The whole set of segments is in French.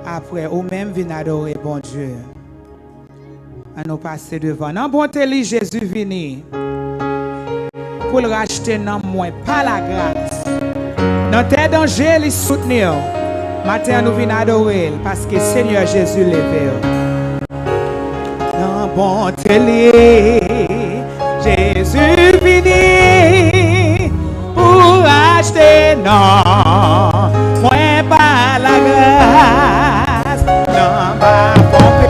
Après, ou même venir adorer bon Dieu. À nous passer devant. Dans bonté, Jésus vini pour le racheter dans moi, pas la grâce. Dans tes dangers, il soutenir. Matin, nous venons adorer parce que Seigneur Jésus levé. Dans bonté, Jésus vini pour racheter non, moi pas la grâce, non ma pompe.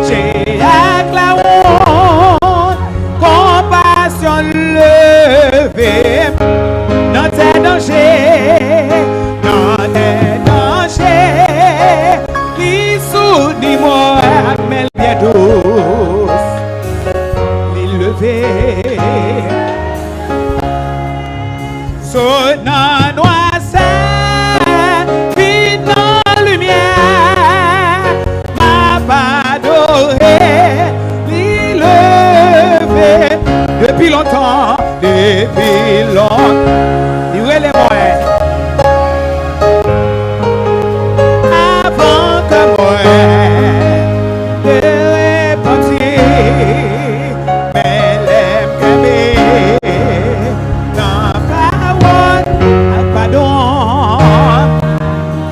J'ai avec la honte, compassion levée, dans tes dangers, qui soutenit moi, mais bien douce, l'élevé. Sonnant noisette, vite dans la lumière, m'a pas adoré, l'élevé. Depuis longtemps, il les moyens. Avant que moi, de repentir, mais l'aime dans parole, pardon,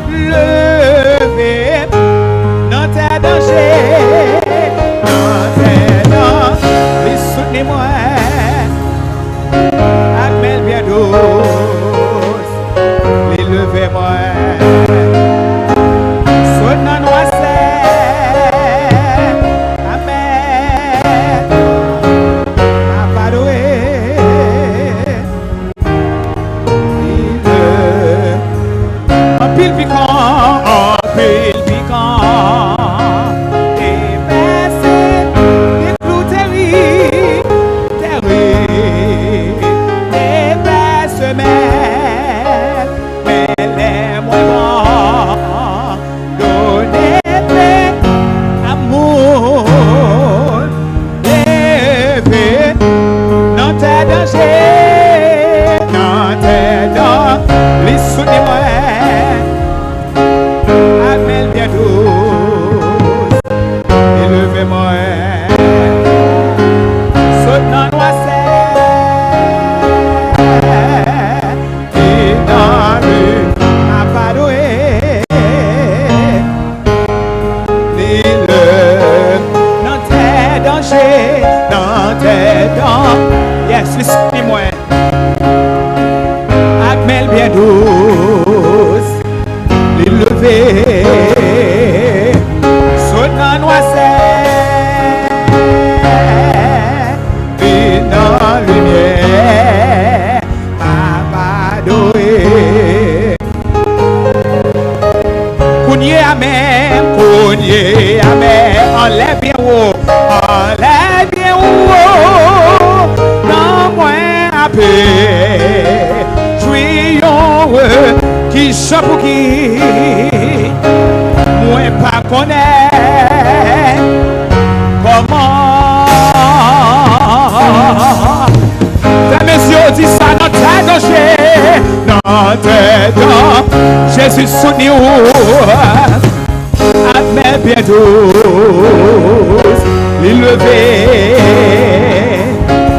lever dans tes dangers, les soutenez-moi, avec bien douce, les levez-moi. Pour qui moi pas connaît comment messieurs dit ça dans tes dangers, dans tes dents Jésus soutenu admet bien douce l'élevé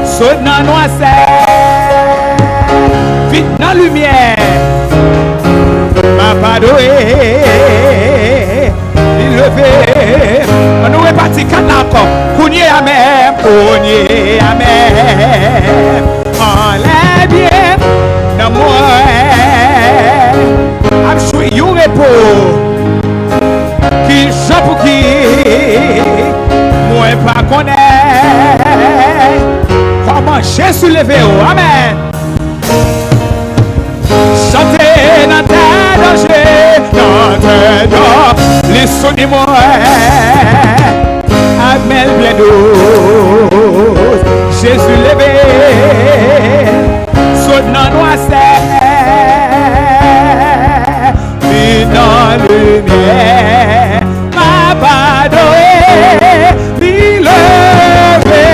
saute dans noisette vite dans lumière pas doué, il levé. On nous répartit quatre encore. Cougné à même, enlève bien dans moi. I'm sure you repos. Qui chante pour qui, moi pas connaît. Comment Jésus levé, amen. Chantez dans tes dangers, dans tes dents, les soutenez-moi, admets bien douce, Jésus levé, saute dans noisette, vite dans lumière, ma badoée, levé,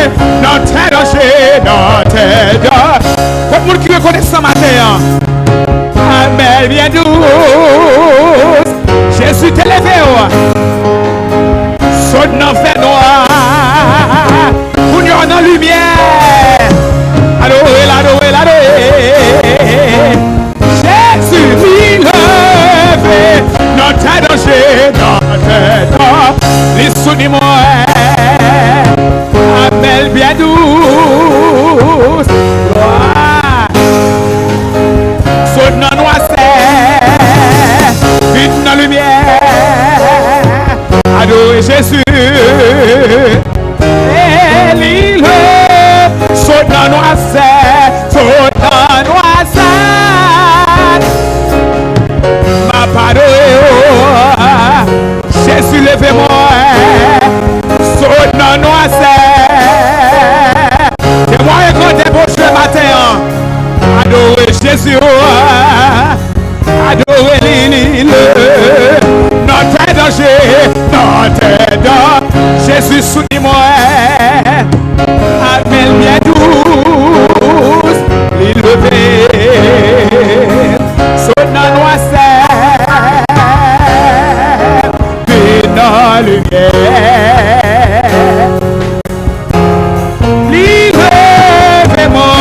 dans tes dangers, dans tes dents. Pour le monde qui reconnaît ce matin, mais bien douce, Saute dans le fait noir. Pour nous dans la lumière. Adorez, l'adorez, l'adorez. Jésus, il levé. Notre danger, notre temps. Les souvenirs, Amel bien douce. Saute dans noir, vite dans la lumière. Adorez Jésus. Et l'île saute dans noir, saute dans noir. Ma parole, Jésus levez-moi. Saute dans noir. C'est moi qui compte pour ce matin. Adorez Jésus. Adorez l'île. Notre danger, notre danger. Jésus souris-moi. Appelle bien douce. L'île levée. Saute dans noir. Puis dans la lumière. L'île levée-moi.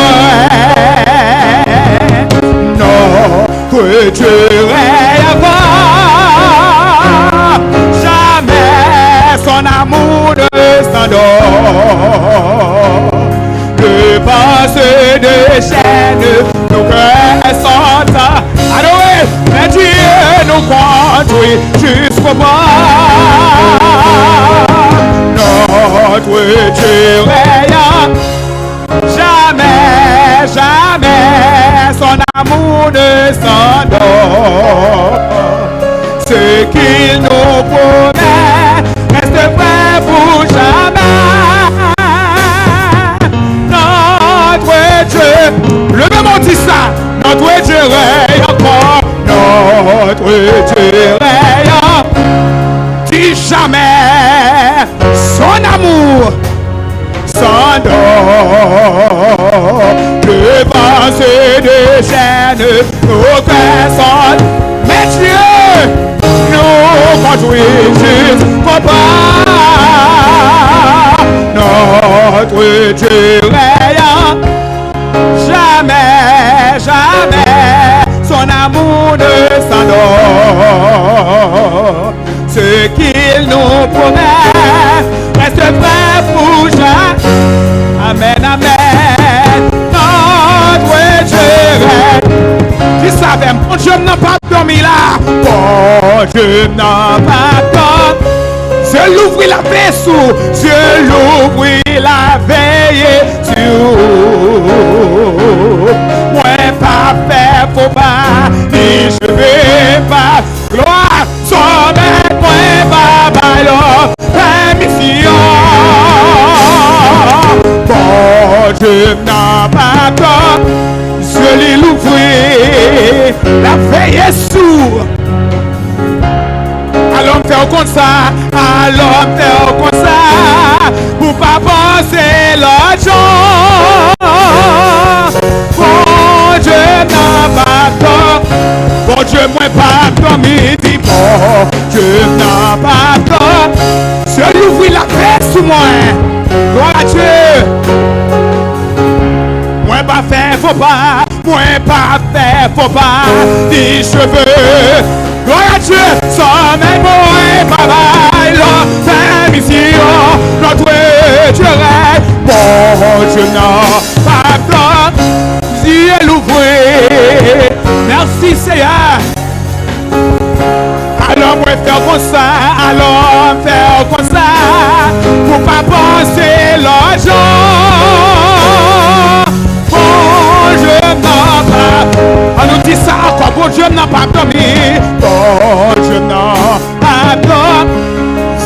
Que Dieu règne avant, jamais son amour ne s'endort. Le passé de chaîne, nos cœurs sont adorés, mais Dieu nous conduit jusqu'au bord. Notre Dieu règne. Jamais, jamais son amour ne s'endort. Ce qu'il nous promet reste vrai pour jamais. Notre Dieu, le même on dit ça. Notre Dieu règne encore. Notre Dieu règne. Dis jamais son amour s'endort. Le vent se déchaîne, nos cœurs sont. Mais Dieu nous conduit jusqu'au bord. Notre Dieu règne. Jamais, jamais son amour ne s'endort. Ce qu'il nous promet reste vrai pour jamais. Amen, amen. Notre Dieu règne. Tu savais, mon Dieu n'a pas dormi là. Mon Dieu n'a pas dormi. Je l'ouvris la vaisseau. Je l'ouvris la veille sur. Moi, pas faire faux pas. Ni je vais pas. Gloire, sommet, moi, pas baillot. Permission. Bon Dieu n'a pas peur, je l'ai l'ouvrir, la veille est sourde. Alors faire comme ça, alors faire comme ça, pour pas penser l'argent. Bon Dieu n'a pas peur, bon Dieu moi pas dormi, dit bon Dieu n'a pas peur, je l'ai ouvrir la paix sous moi. Gloire à Dieu. Moi pas faire faux pas, moi pas faire faux pas, des cheveux. Gloire à Dieu, sans même moi pas bail, permission, notre Dieu règne. Bon Dieu n'a pas peur, Dieu l'ouvrir. Merci Seigneur. Alors moi faire comme ça, alors faire comme ça, pour pas penser l'argent. Bon Dieu n'a pas, on nous dit ça encore, bon Dieu n'a pas dormi, bon Dieu n'a pas dormi,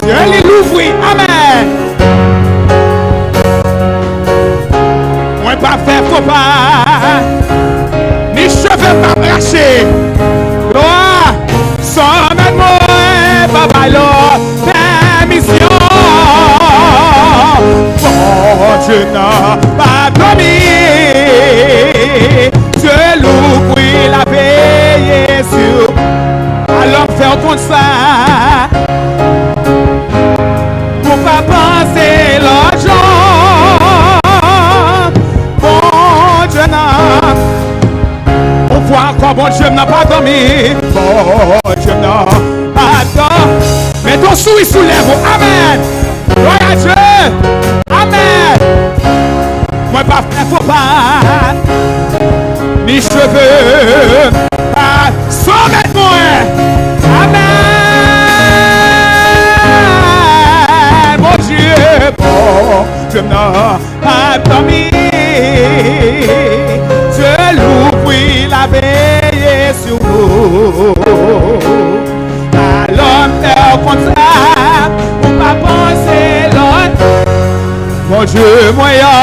Dieu l'ouvrit, amen. Moi pas faire faux pas, ni cheveux pas cracher, gloire, sans mettre moi, papa l'eau, permission. Bon Dieu n'a pas dormi, Dieu l'ouvrit la veille sur. Alors faire comme ça, pour bon Dieu n'a pas dormi. Bon Dieu n'a pas dormi. Mais ton souris sous les mots. Amen. Gloire à Dieu. Amen. Moi pas faire faux pas. Ni cheveux. Pas sans mettre moi. Amen. Mon Dieu. Bon Dieu n'a pas dormi. Dieu l'ouvrit la veille sur nous. Alors faire comme ça, pour pas penser l'autre. Mon Dieu moyen,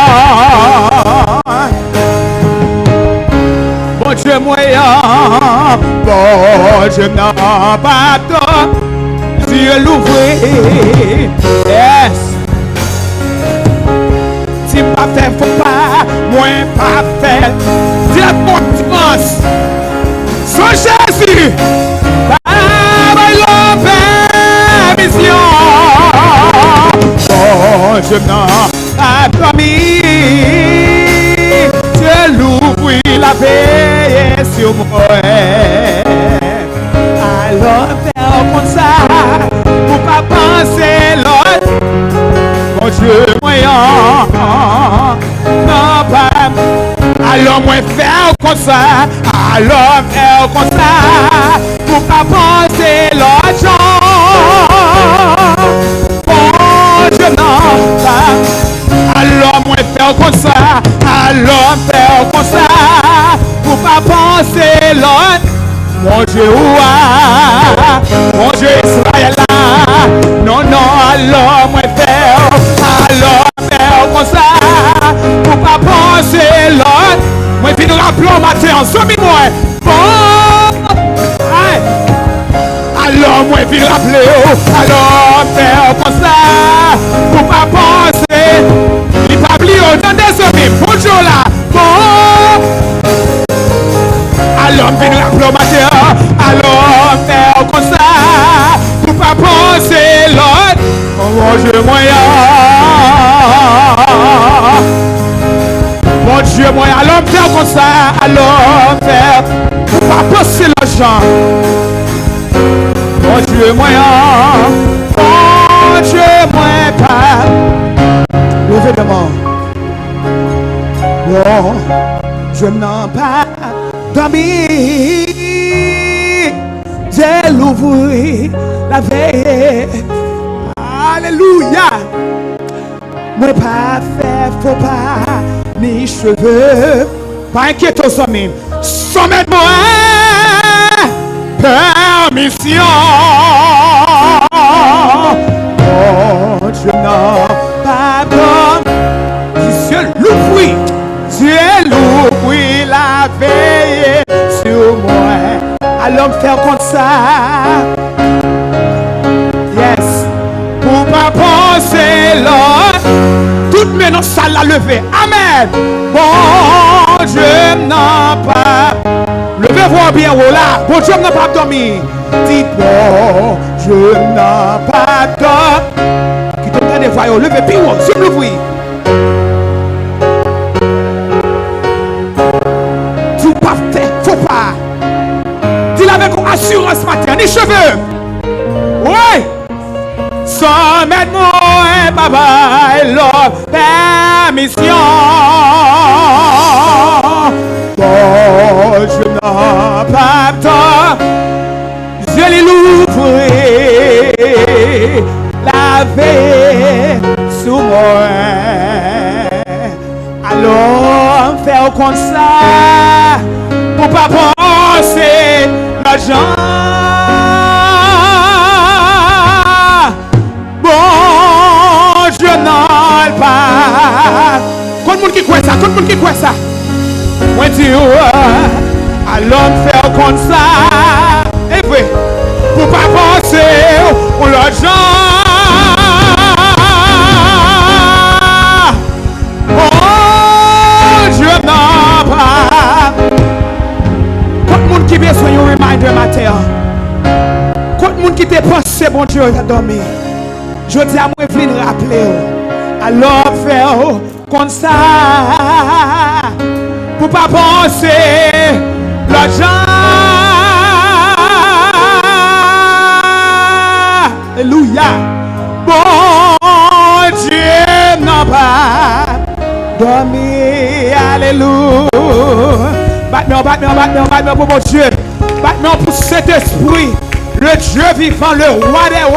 mon Dieu moyen, bon Dieu n'a pas tort. Dieu l'ouvrit, yes. Si pas fait, faut pas, moins pas fait. Dis la confiance. Sans Jésus, par la permission. Oh, je n'en ai pas mis. Dieu l'ouvrit la veille sur moi. Alors, faire comme ça, pour pas penser l'autre. Mon Dieu moyen, non pas. Alors moi faire comme ça, alors faire comme ça, pour pas penser l'autre genre. Bon Dieu non pas. Alors moi faire comme ça, alors faire comme ça, pour pas penser l'autre. Mon Dieu ouah, mon Dieu Israël là. Non, non, alors moi faire comme ça, pour pas penser l'autre. Moi je nous rappelons matin en somme-moi. Bon, alors moi je vais rappeler, alors faire comme ça, pour pas penser. Il va oublier au nom des hommes. Bonjour là. Bon, alors je vais nous rappeler au matin, alors faire comme ça, pour pas penser l'autre. Mon Dieu moyen. Mon Dieu moyen. Alors faire comme ça. Alors faire. Pour pas passer l'argent. Mon Dieu moyen. Mon Dieu moyen pas. Levez les mains. Bon, je n'en pas dormi. J'ai l'ouvert la veille. Alléluia. Moi pas faire faux pas, ni cheveux. Pas inquiète aux hommes. Sans mettre moi permission. Oh, Dieu n'a pas d'homme. Dieu l'ouvrit. Dieu l'ouvrit la veille sur moi. Alors faire comme ça. Yes. Pour pas penser l'autre. Toute maintenant ça l'a levé. Amen. Bon Dieu n'a pas. Levez-vous bien haut là. Bon Dieu n'a pas dormi. Dites bon Dieu n'a pas dormi. Qui t'entend des voix. Levez bien haut. Dieu l'ouvrit. Tout pas fait. Faut pas. Dis-le avec assurance matin. Ni cheveux. Ouais. Sans mettre moi, papa, leur permission. Bon, je n'ai pas tort. Je l'ouvrir, la veille sous moi. Alors, faire comme ça, pour pas penser l'argent. Je n'en pas. Quand le monde qui croit ça, quand le monde qui croit ça. Moi dis à l'homme faire comme ça. Et puis, pour pas penser au l'argent. Oh, je n'en pas. Quand le monde qui vient soigner un reminder matin. Quand le monde qui te pense, bon Dieu, il a dormi. Je dis à moi, je viens rappeler. Alors faire comme ça. Pour pas penser l'argent. Alléluia. Bon Dieu n'a pas dormi. Alléluia. Battement pour mon Dieu. Battement pour cet esprit. Le Dieu vivant, le roi des rois.